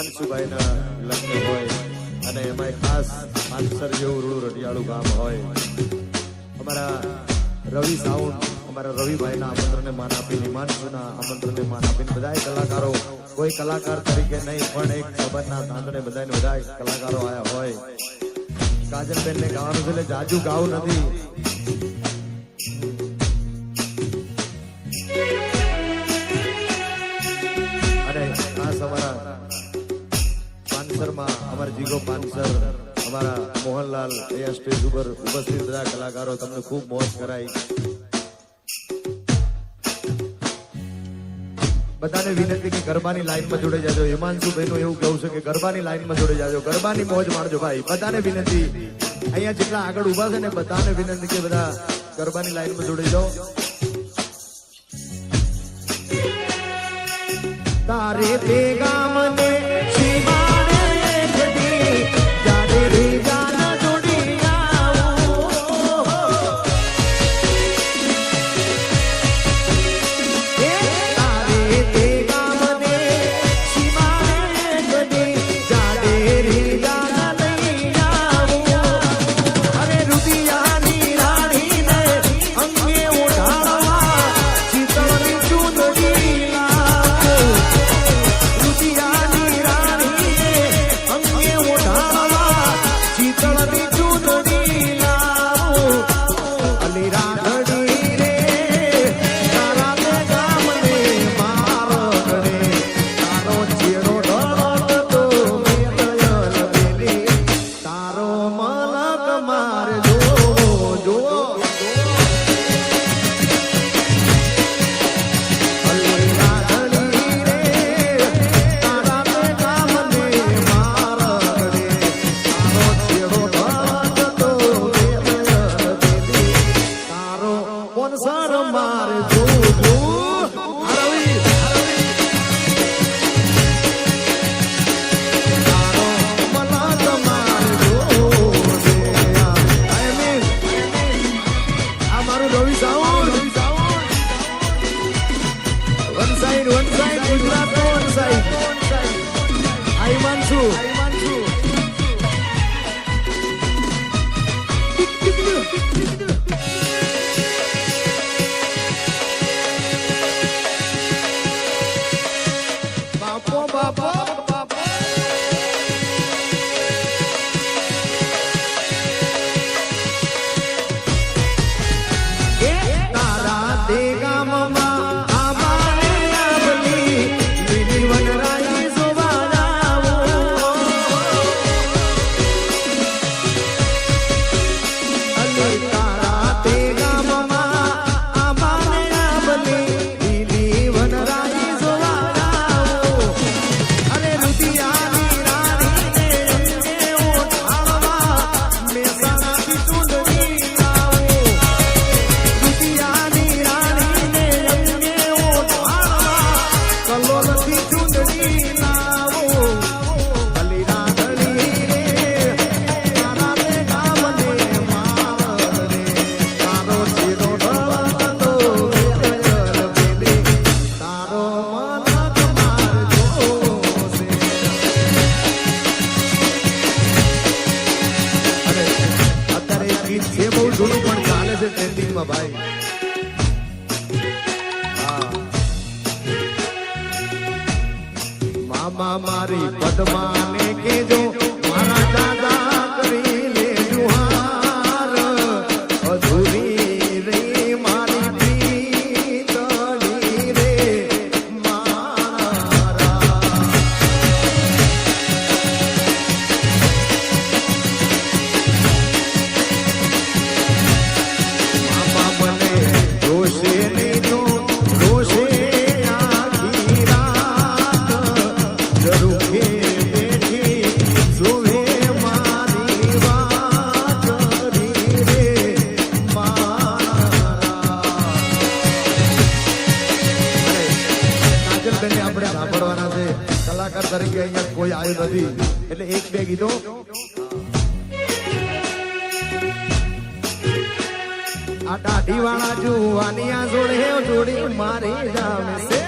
હિમાંશુભાઈના લગ્ન હોય અને એમાં ખાસ માનસર જેવું રૂડું રટિયાળું ગામ હોય, અમારા રવિ સાઉન્ડ અમારા રવિભાઈના આમંત્રણને માન આપીને હિમાંશુના આમંત્રણને માન આપીને બધા કલાકારો, કોઈ કલાકાર તરીકે નહીં પણ એક ખબરના તાંડને બધાને બધા કલાકારો આયા હોય. કાજલબેનને ગાવાનું છે એટલે જાજુ ગાવું નથી. અને ખાસ અમારા પાનસરમાં અમારા જીગો પાનસર, અમારા મોહનલાલ અહીંયા સ્ટેજ ઉપર ઉપસ્થિત બધા કલાકારો તમને ખૂબ મોજ કરાઈ. બધાને વિનંતી કે ગરબાની લાઈનમાં જોડે જાજો. હિમાંશુભાઈ નું એવું કહું છે કે ગરબાની લાઈનમાં જોડે જાજો, ગરબાની મોજ માણજો ભાઈ. બધાને વિનંતી, અહીંયા જેટલા આગળ ઉભા છે ને બધાને વિનંતી કે બધા ગરબાની લાઈનમાં જોડે જાઓ. તારે ભેગા મને મારી પદ્માને કેજો મારા દાદા કરી લે જુહાર, અધૂરી રે મારી પ્રીતણી રે મારા. મામા મને જોશે નહીં તો રોશે આખી રાત, જરૂર કલાકાર તરીકે અહીંયા કોઈ આવ્યું નથી એટલે એક બે ગીતો. આ દાઢી વાળા જુવાનિયા જોડે જોડી મારી જામે છે.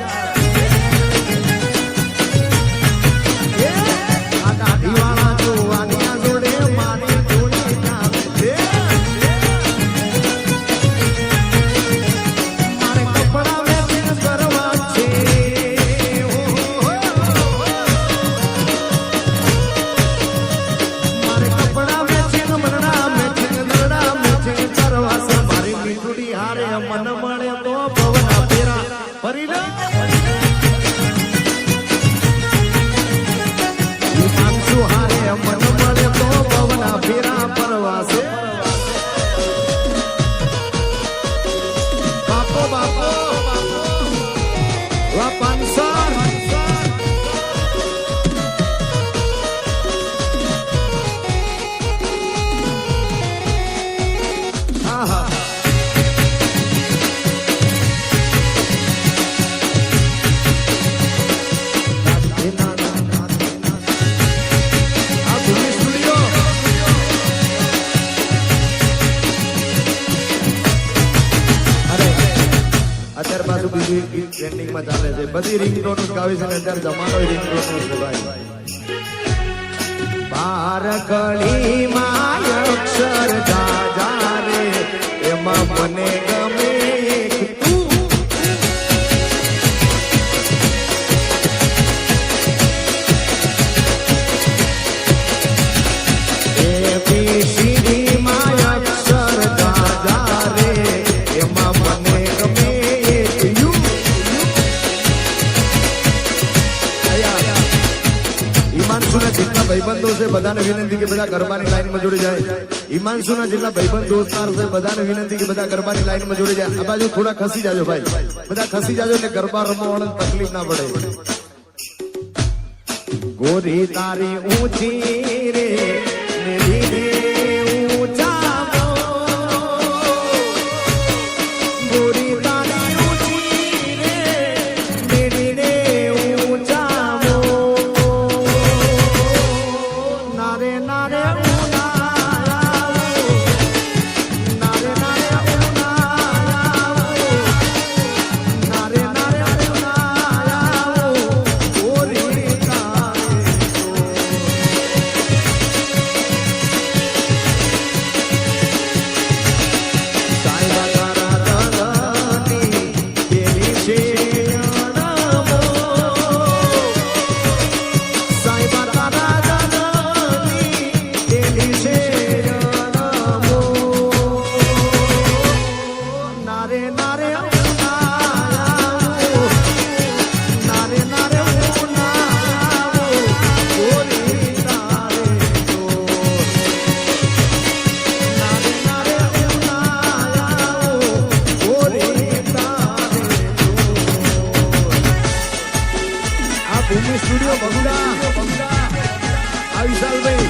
મન મળે તો પવના ફેરા ફરી લે હિમાંશુ હારે મન મળે તો પવના ફેરા પરવાસે બાપો બાપો વા પાંસાર ટ્રેન્ડિંગમાં ચાલે છે બધી રિંગટોન ગાવી છે અત્યારે જમાનો રિંગટોન છે ભાઈ બાર કળીમાં અક્ષર જાજા રે એમાં મને ગમે એક તું એ પીસીડી માં અક્ષર જાજા રે એમાં મને ગમે જેટલા ભાઈબંધો છે બધાને વિનંતી કે બધા ગરબાની લાઈનમાં જોડી જાય હિમાંશુના જેટલા ભાઈબંધ દોસ્તાર છે બધાને વિનંતી કે બધા ગરબાની લાઈનમાં જોડી જાય આ બાજુ થોડા ખસી જાજો ભાઈ બધા ખસી જાજો એટલે ગરબા રમવાવાળાને તકલીફ ના પડે ગોરી તારી ઊંચી રે મેરી રે ઊંચા ગોરી તારી ઊંચી રે મેરી રે સ્ટુડિયો બગુડા આ વિશાલભાઈ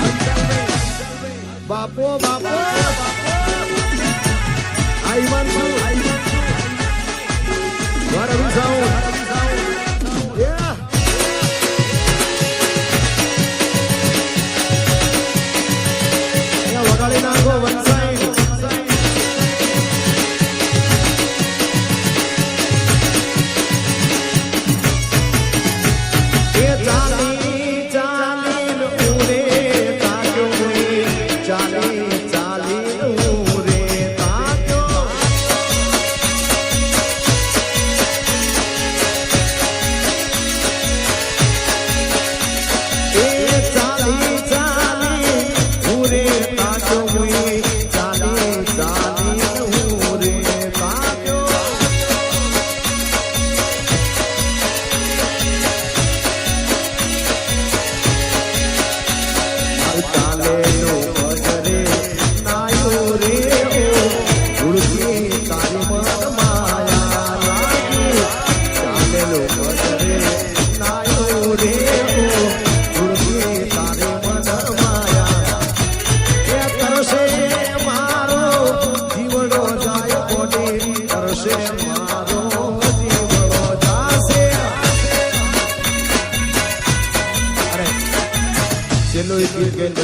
બાપો બાપો આ હિમાંશુ રવિ સાઉન્ડ વગાડી નાખો વન સાઈડ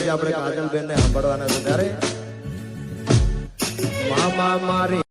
આપણે કાજલબેન ને સાંભળવાના છે ત્યારે મામા મારી